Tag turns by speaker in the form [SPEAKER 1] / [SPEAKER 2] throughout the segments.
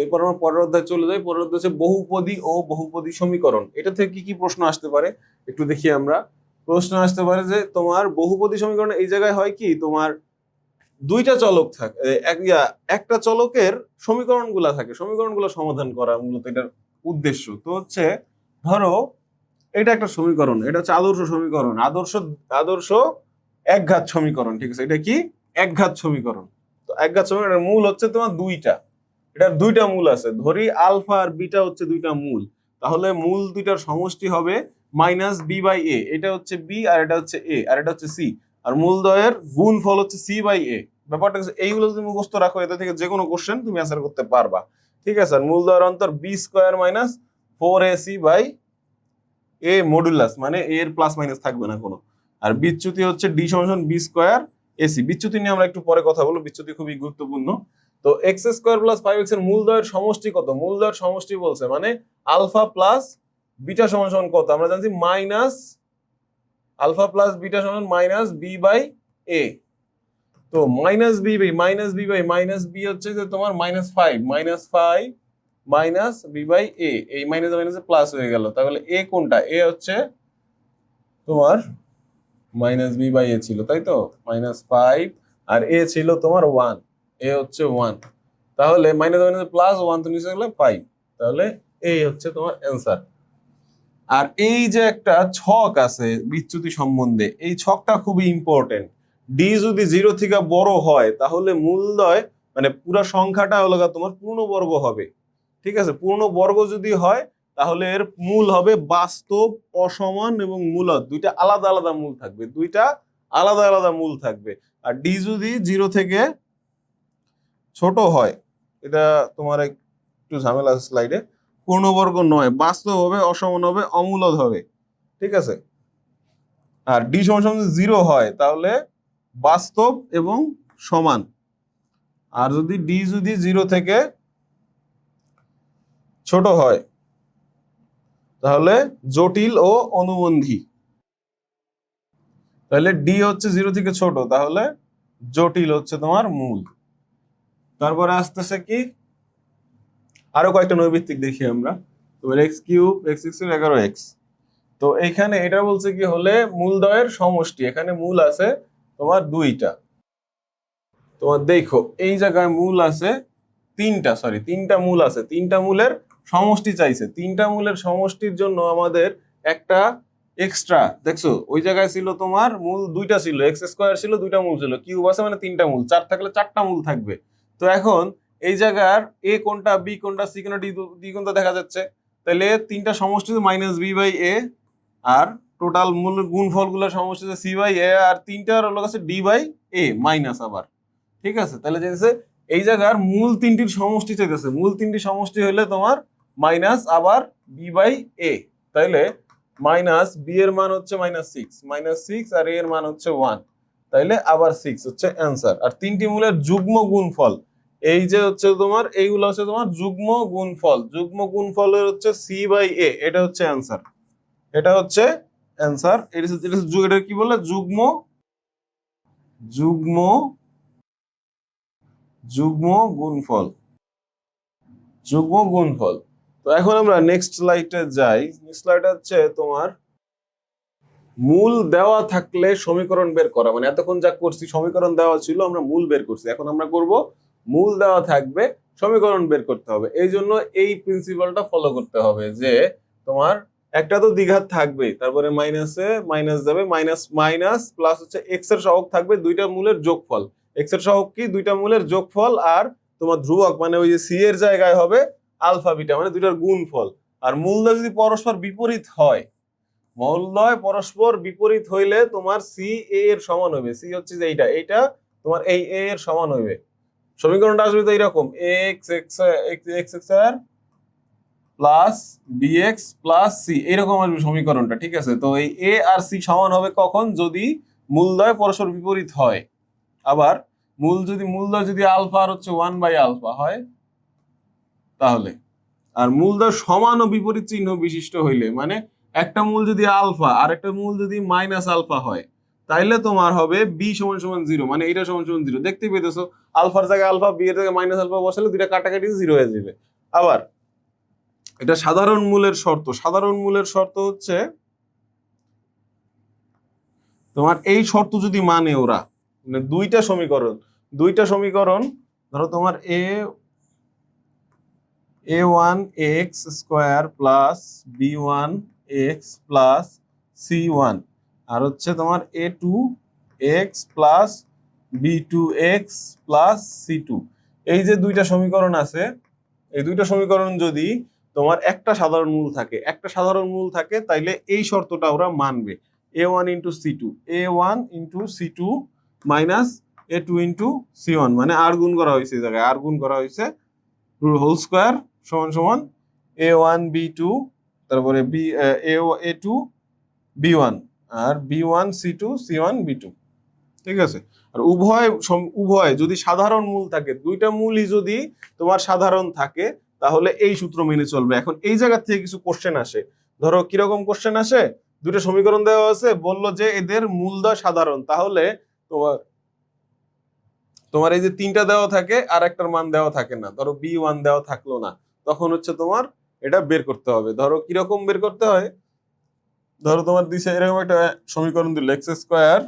[SPEAKER 1] এরপর আমরা পরের অধ্যায় চলে যাই। পরের অধ্যায় হচ্ছে বহুপদী ও বহুপদী সমীকরণ। এটা থেকে কি কি প্রশ্ন আসতে পারে একটু দেখি আমরা। প্রশ্ন আসতে পারে যে তোমার বহুপদী সমীকরণ এই জায়গায় হয় কি, তোমার দুইটা চলক থাকে, একটা চলকের সমীকরণগুলা থাকে, সমীকরণগুলো সমাধান করা মূলত এটার উদ্দেশ্য। তো হচ্ছে ধরো এটা একটা সমীকরণ, এটা হচ্ছে আদর্শ সমীকরণ, আদর্শ একঘাত সমীকরণ, ঠিক আছে? এটা কি একঘাত সমীকরণ। তো একঘাত সমীকরণের মূল হচ্ছে তোমার দুইটা, এটার দুইটা মূল আছে। ধরি আলফা আর বিটা হচ্ছে দুইটা মূল, তাহলে মূল দুইটার সমষ্টি হবে মাইনাস বি বাই এ। এটা হচ্ছে বি আর এটা হচ্ছে এ আর এটা হচ্ছে সি, আর মূলদ্বয়ের গুণফল হচ্ছে সি বাই এ। ব্যাপারটা এইগুলো যদি মুখস্থ রাখো, এটা থেকে যে কোনো কোশ্চেন তুমি অ্যান্সার করতে পারবা, ঠিক আছে? আর মূলদ্বয়ের অন্তর B square minus 4ac by A modulus, মানে এ এর প্লাস মাইনাস থাকবে না কোনো। আর বিচ্যুতি হচ্ছে ডি সমান বি স্কোয়ার এসি। বিচ্যুতি নিয়ে আমরা একটু পরে কথা বলবো, বিচ্যুতি খুবই গুরুত্বপূর্ণ। তো এক্স স্কোয়ার প্লাস 5x এর মূলদ্বয়ের সমষ্টি কত? মূলদ্বয়ের সমষ্টি বলছে মানে আলফা প্লাস বিটা সমান সমান কত? আমরা জানছি মাইনাস আলফা প্লাস বিটা সমান মাইনাস বি বাই এ। তো minus B by minus B হচ্ছে যে তোমার -5 মাইনাস বি বাই এ, এই মাইনাস মাইনাসে প্লাস হয়ে গেল। তাহলে এ কোনটা? এ হচ্ছে তোমার মাইনাস বি বাই এ ছিল, তাই তো? -5 আর এ ছিল তোমার 1, এ হচ্ছে 1। তাহলে মাইনাস মাইনাসে প্লাস 1 তো নিচে গেলে 5, তাহলে এই হচ্ছে তোমার অ্যান্সার। আর এই যে একটা ছক আছে বিচ্যুতি সম্বন্ধে, এই ছকটা খুবই ইম্পর্টেন্ট। ডি যদি 0 থেকে বড় হয় তাহলে মূলদ্বয় মানে পুরো সংখ্যাটা হলো তোমার পূর্ণবর্গ হবে, ঠিক আছে? পূর্ণবর্গ যদি হয় তাহলে এর মূল হবে বাস্তব, অসমান এবং মূলদ, দুইটা আলাদা আলাদা মূল থাকবে, দুইটা আলাদা আলাদা মূল থাকবে। আর ডি যদি 0 থেকে ছোট হয়, এটা তোমার একটু ঝামেলা আছে স্লাইডে, পূর্ণবর্গ নয়, বাস্তব হবে, অসমান হবে, অমূলদ হবে, ঠিক আছে? আর ডি সমান 0 হয় তাহলে বাস্তব এবং সমান। আর যদি ডি যদি 0 থেকে ছোট হয় তাহলে জটিল ও অনুবন্ধী। তাহলে ডি হচ্ছে 0 থেকে ছোট, তাহলে জটিল হচ্ছে তোমার মূল। তারপরে আসতেছে কি আরো কয়েকটা নৈর্ব্যক্তিক দেখি আমরা। তোমার x³ x6 11x। তো এখানে এটা বলছে কি হলে মূলদ্বয়ের সমষ্টি, এখানে মূল আছে তোমার দুইটা। তোমার দেখো এই জায়গায় মূল আছে তিনটা মূল আছে, তিনটা মূলের সমষ্টি চাইছে। তিনটা মূলের সমষ্টির জন্য আমাদের একটা এক্সট্রা, দেখছো ওই জায়গায় ছিল তোমার মূল দুইটা ছিল, এক্স স্কোয়ার ছিল, দুইটা মূল ছিল, কিউব আছে মানে তিনটা মূল, 4 থাকলে 4টা মূল থাকবে। তো এখন এই জায়গার এ কোনটা, বি কোনটা, সি কোনটা, ডি কোনটা দেখা যাচ্ছে। তাহলে তিনটা সমষ্টি মাইনাস বি বাই এ, আর টোটাল মূল গুণফলগুলোর সমষ্টি সি বাই এ, আর তিনটার হলো কাছে ডি বাই এ মাইনাস আবার, ঠিক আছে? তাহলে যেতেছে এই জায়গার মূল তিনটির সমষ্টি চাইতেছে, মূল তিনটি সমষ্টি হলে তোমার মাইনাস আবার বি বাই এ। তাইলে মাইনাস বি এর মান হচ্ছে -6 আর এ এর মান হচ্ছে 1, তাইলে আবার 6 হচ্ছে অ্যান্সার। আর তিনটি মূলের যুগ্ম গুণফল এই যে হচ্ছে তোমার, এইগুলো হচ্ছে তোমার যুগ্ম গুণফল, যুগ্ম গুণফলের হচ্ছে সি বাই এ, এটা হচ্ছে অ্যান্সার, এটা হচ্ছে অ্যান্সার। এটা কি বলে? যুগ্ম যুগ্ম যুগ্ম গুণফল, যুগ্ম গুণফল। তো এখন আমরা নেক্সট স্লাইডে যাই। নেক্সট স্লাইড হচ্ছে তোমার মূল দেওয়া থাকলে সমীকরণ বের করা। মানে এতক্ষণ যা করছি সমীকরণ দেওয়া ছিল, আমরা মূল বের করছি, এখন আমরা করব মূল দেওয়া থাকবে, সমীকরণ বের করতে হবে। এই জন্য এই প্রিন্সিপালটা ফলো করতে হবে যে তোমার একটা তো দ্বিঘাত থাকবে, তারপরে মাইনাসে মাইনাস যাবে, মাইনাস মাইনাস প্লাস হচ্ছে এক্স এর সহগ থাকবে, দুইটা মূলের যোগফল। এক্স এর সহগ কি? দুইটা মূলের যোগফল, আর তোমার ধ্রুবক মানে ওই যে সি এর জায়গায় হবে আলফা বিটা, মানে দুইটার গুণফল। আর মূলদ্বয় যদি পরস্পর বিপরীত হয়, মূলদ্বয় পরস্পর বিপরীত হইলে তোমার সি এ এর সমান হবে। সি হচ্ছে যে এইটা তোমার এই এ এর সমান হবে। সমীকরণটা আসবে তো এইরকম, এক্স এক্স আর প্লাস বিএক্স প্লাস সি, এইরকম আসবে সমীকরণটা, ঠিক আছে? তো এই এ আর সি সমান হবে কখন? যদি মূলদ্বয় পরস্পর বিপরীত হয়। আবার মূলদ্বয় যদি আলফা আর হচ্ছে 1/α হয় তাহলে, আর মূলদ্বয় সমান ও বিপরীত চিহ্ন বিশিষ্ট হইলে, মানে একটা মূল যদি আলফা আর একটা মূল যদি মাইনাস আলফা হয়, তাইলে তোমার হবে বি সমান 0, মানে এটা সমান 0। দেখতেই পেতেছো আলফার জায়গায় আলফা, বি এর জায়গায় মাইনাস আলফা বসালে দুইটা কাটাকাটি 0 হয়ে যাবে। আবার এটা সাধারণ মূলের শর্ত। সাধারণ মূলের শর্ত হচ্ছে তোমার এই শর্ত যদি মানে ওরা, মানে দুইটা সমীকরণ ধরো তোমার a1 x square plus b1 x plus c1 আর হচ্ছে তোমার a2 x plus b2 x plus c2, এই যে দুইটা সমীকরণ আছে, এই দুইটা সমীকরণ যদি তোমার একটা সাধারণ মূল থাকে তাইলে এই শর্তটা ওরা মানবে। a1 into c2 minus a2 into c1, মানে আর গুণ করা হয়েছে, এই জায়গায় আর গুণ করা হয়েছে, হোল স্কোয়ার সমান সমান a1 b2 তারপরে a2 b1 আর b1 c2 c1 b2, ঠিক আছে। আর উভয় যদি সাধারণ মূল থাকে, দুইটা মূলই যদি তোমার সাধারণ থাকে তাহলে এই সূত্র মেনে চলবে। এখন এই জায়গা থেকে কিছু কোশ্চেন আসে, ধরো কিরকম কোশ্চেন আসে, দুইটা সমীকরণ দেওয়া আছে, বললো যে এদের মূলদ্বয় সাধারণ, তাহলে তোমার এই যে তিনটা দেওয়া থাকে আর একটার মান দেওয়া থাকে না, ধরো b1 দেওয়া থাকলো না, তখন হচ্ছে তোমার এটা বের করতে হবে। ধরো কিরকম বের করতে হয়, ধরো তোমার দিছে এরকম একটা সমীকরণ দিল x square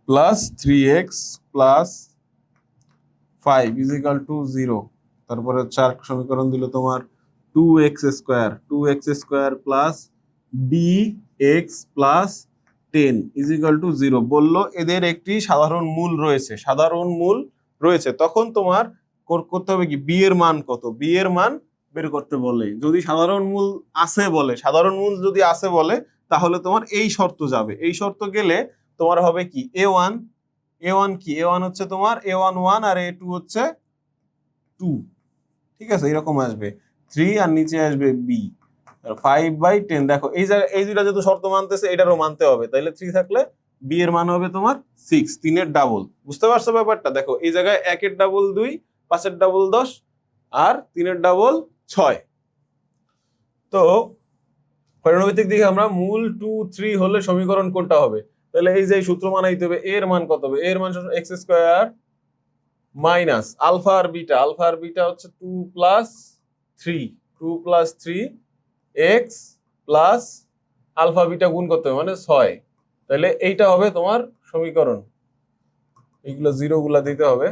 [SPEAKER 1] plus 3x plus 5 is equal to 0, তারপরে চার সমীকরণ দিল তোমার 2x square plus bx plus 10 is equal to 0, বললো এদের একটি সাধারণ মূল রয়েছে, তখন তোমার করতে হবে কি, বি এর মান কত, বি এর মান বের করতে বলে। যদি সাধারণ মূল যদি আসে বলে তাহলে তোমার এই শর্ত যাবে, এই শর্ত গেলে তোমার হবে কি a1 হচ্ছে তোমার a1 1 আর a2 হচ্ছে 2, ঠিক আছে, এরকম আসবে 3 আর নিচে আসবে b আর 5/10। দেখো এই জায়গায় এই দুইটা যেহেতু শর্ত মানতেছে, এটারও মানতে হবে, তাইলে 3 থাকলে b এর মান হবে তোমার 6, 3 এর ডাবল, বুঝতে পারছো ব্যাপারটা? দেখো এই জায়গায় 1 এর ডাবল 2, 5 এর ডাবল 10 আর 3 এর ডাবল 6। তো পরিণামিতিক দিকে আমরা মূল 2 3 হলে সমীকরণ কোনটা হবে, তাহলে এই যে সূত্র মানাইতে হবে, এর মান কত হবে, এর মান x স্কয়ার মাইনাস আলফা আর বিটা হচ্ছে 2 plus 3 x plus alpha beta গুণ করতে হবে মানে 6, তাহলে এইটা হবে তোমার সমীকরণ। এইগুলো জিরো গুলা দিতে হবে,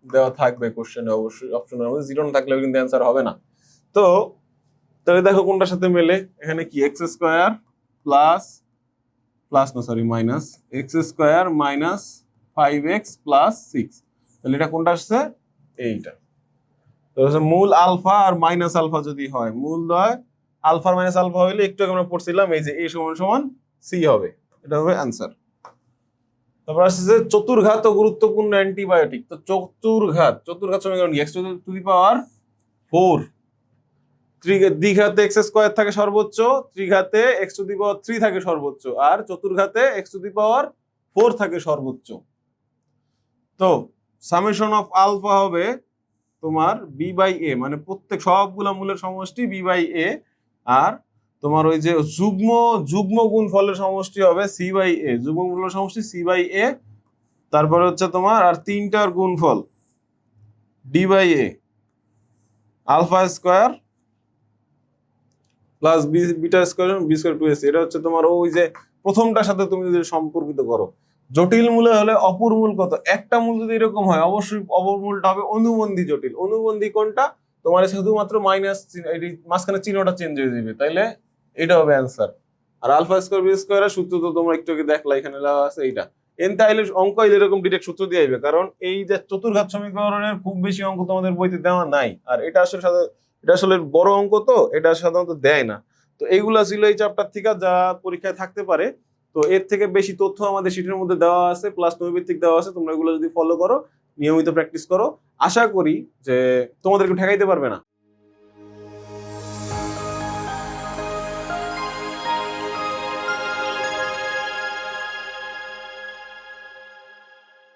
[SPEAKER 1] দেওয়া থাকবে কোশ্চেনে অবশ্যই, অপশনের মধ্যে জিরো না থাকলেও কিন্তু অ্যান্সার হবে না। তো তাহলে দেখো কোনটার সাথে মেলে, এখানে কি x square minus x square minus 5x plus 6, তাহলে এটা কোনটা আসছে, এইটা। তো মূল আলফা আর মাইনাস আলফা যদি হয়, মূল দয় আলফা মাইনাস আলফা হইলে একটু আগে আমরা পড়ছিলাম এই যে a সমান সমান c হবে, এটা হবে অ্যান্সার। তারপর আসছে চতুর্ঘাত ও গুরুত্বপূর্ণ অ্যান্টিবায়োটিক। তো চতুর্ঘাত সমীকরণ কি, x to the power 4, দ্বিঘাতে x square থাকে সর্বোচ্চ, ত্রিঘাতে x টু দি পাওয়ার 3 থাকে সর্বোচ্চ, আর চতুর্ঘাতে x টু দি পাওয়ার 4 থাকে সর্বোচ্চ। তো সামেশন অফ আলফা হবে তোমার b/a, মানে প্রত্যেক সবগুলা মূলের সমষ্টি b/a, আর তোমার ওই যে যুগ্ম গুণফলের সমষ্টি হবে c/a, যুগ্ম গুণফলের সমষ্টি c/a, তারপরে হচ্ছে তোমার আর তিনটার গুণফল d/a alpha square plus beta square b square 2ac, এটা হচ্ছে তোমার ওই যে প্রথমটার সাথে তুমি যদি সম্পর্কিত করো, জটিল মূলে হলে অপর মূল কত, একটা মূল যদি এরকম হয় অবশ্যই অপর মূলটা হবে অনুবন্ধী জটিল। অনুবন্ধী কোনটা, তোমার শুধুমাত্র মাইনাস মাঝখানে চিহ্নটা চেঞ্জ হয়ে যাবে, তাইলে এটা হবে অ্যান্সার। আর আলফা স্কয়ার বি স্কয়ারের সূত্র তো তোমরা একটু আগে দেখলা, এখানে লেখা আছে এইটা। তাইলে অঙ্ক এরকম ডিরেক্ট সূত্র দিয়ে আইবে, কারণ এই যে চতুর্ঘাত সমীকরণের খুব বেশি অঙ্ক তোমাদের বইতে দেওয়া নাই, আর এটা আসলে বড় অঙ্ক, তো এটা সাধারণত দেয় না। তো এইগুলা ছিল এই চ্যাপ্টার থেকে যা পরীক্ষায় থাকতে পারে। তো এর থেকে বেশি তথ্য আমাদের শিটের মধ্যে দেওয়া আছে, প্লাস নৈর্ভিত্তিক দেওয়া আছে, তোমরা এগুলো যদি ফলো করো, নিয়মিত প্র্যাকটিস করো, আশা করি যে তোমাদেরকে ঠেকাইতে পারবে না।